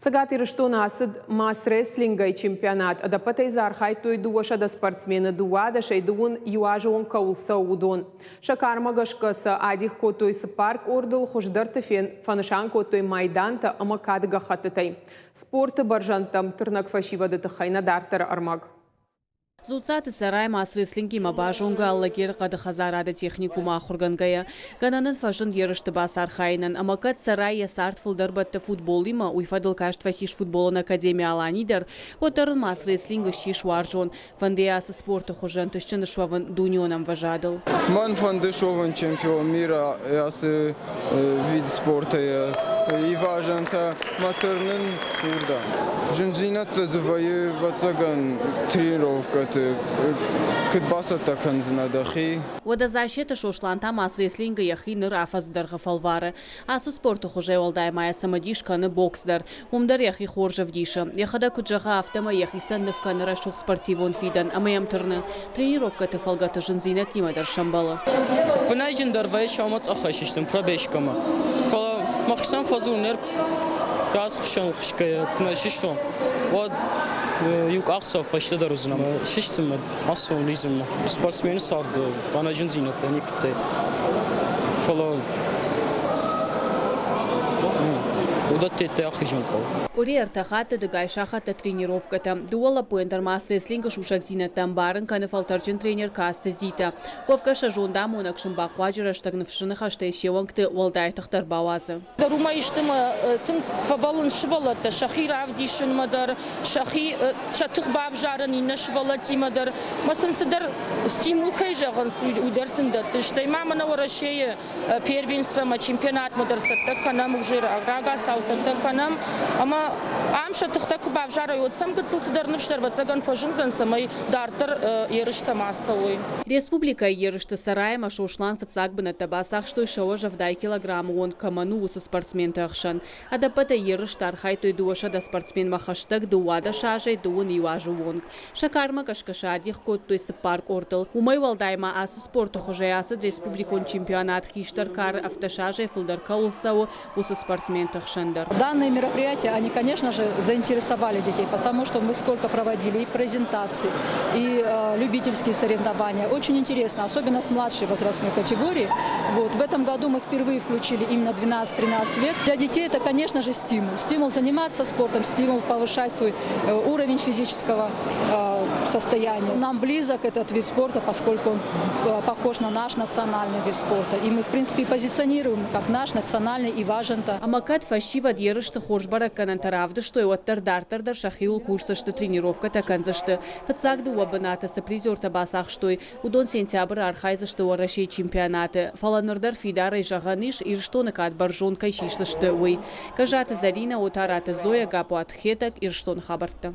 Сагат ирыштон асыд мас рестлингай чемпионат. Адапатай зархай той дуаша да спортсмены дуада шайдуун юажуон каулса удон. Шакармагашкаса адих котойсы парк ордыл хождар фен фанышан котой майданта амакадыга хатытай. Спорты баржантам тырнак фашивады тахайна дартар армаг. Зулцаты сарай мас рестлинги мабажунга аллагер қады хазарады техникума ахургангая. Гананын фашын ерышты бас архайнан. Амакат сарай ясарт фулдарбатты футболима уйфадыл кашт фасиш футболын академия аланидер. Отарын мас рестлинга шиш варжон. Фандеясы спорты хожан тышчыны швавын дуньонам важадыл. Ман фандешован чемпион мира ясы вид спорта и важен-то матернын урда. Жензинат называю ватаган тренировка. Кытбасата канзынадахи. Водозащита шошланта мас рестлинга яхи ныр афаздар хафалвары. Асы спорту хуже олдай мая самадишканы боксдар. Умдар яхи хоржав диша. Яхада куджаха автома яхи саннывка нарашух спортивон фидан. Амаям тырны. Тренировка тефалгата жензина тимадар шамбала. Пынайжиндар бай шамац ахашиштым пробежкама. Фала махсан фазу нерк. Раз хшан хшкая кунашишто. Вот юг ахса фашта дарузнам. Шиштым асолизм. Спортсмен сарды. Бана жензината никте. Фала Курьер тахата дагай шахата тренировката. Дуала пуэнтер мас рестлинга шушак зинатам барын канефалтарчен тренер каста зита. Вовкаша жонда монак шымбак ваджира штагнывшыны хаштай шевангты уалдай тахтар бавазы. Рума иштыма тым фабалын шывалата шахира авдишын мадар шахи шатых бавжарын инна шывалати мадар. Масынсыдар стимул кайжаган ударсында тыштай мамана варашее первенство чемпионат мадар саттак канам уже аграга саусаттаканам ама амша тахтак бавжара йотсам гыцылсыдарнывштар бацаган фажынзан самай дартар ерышта массовый. Республика ерышта сарайма шошлан фацак бына табасах что шоу жавдай килограмм он каману со спортсмен тахшан. Адапата ерышта архай той дуаша да спортсмен махаштаг дуада шажей дуун юажу вонг. Шакарма кашкашадих кот той парк ортал. Умай валдайма асы спорту хожаясы республикон чемпионат хиштар кар автошажей фулдар каулсау уса спортсмен тахшан. Данные мероприятия, они, конечно же, заинтересовали детей, потому что мы сколько проводили и презентации, и любительские соревнования. Очень интересно, особенно с младшей возрастной категории. Вот. В этом году мы впервые включили именно 12-13 лет. Для детей это, конечно же, стимул. Стимул заниматься спортом, стимул повышать свой уровень физического состояния. Нам близок этот вид спорта, поскольку он похож на наш национальный вид спорта. И мы, в принципе, позиционируем как наш национальный и важен-то. Амакат фашива дерышты хожбара канантаравды, что и оттар дартардар шахил курса, что тренировка таканзашты. Фацагды уабаната сапризер табасах, что и удон сентябрь архайза, что уарашей чемпионаты. Фаланырдар фидара и жаганиш, и что накат баржон кайшишла, что уй. Кажата Зарина, отарата Зоя, гапу от хетак, и что хабарта.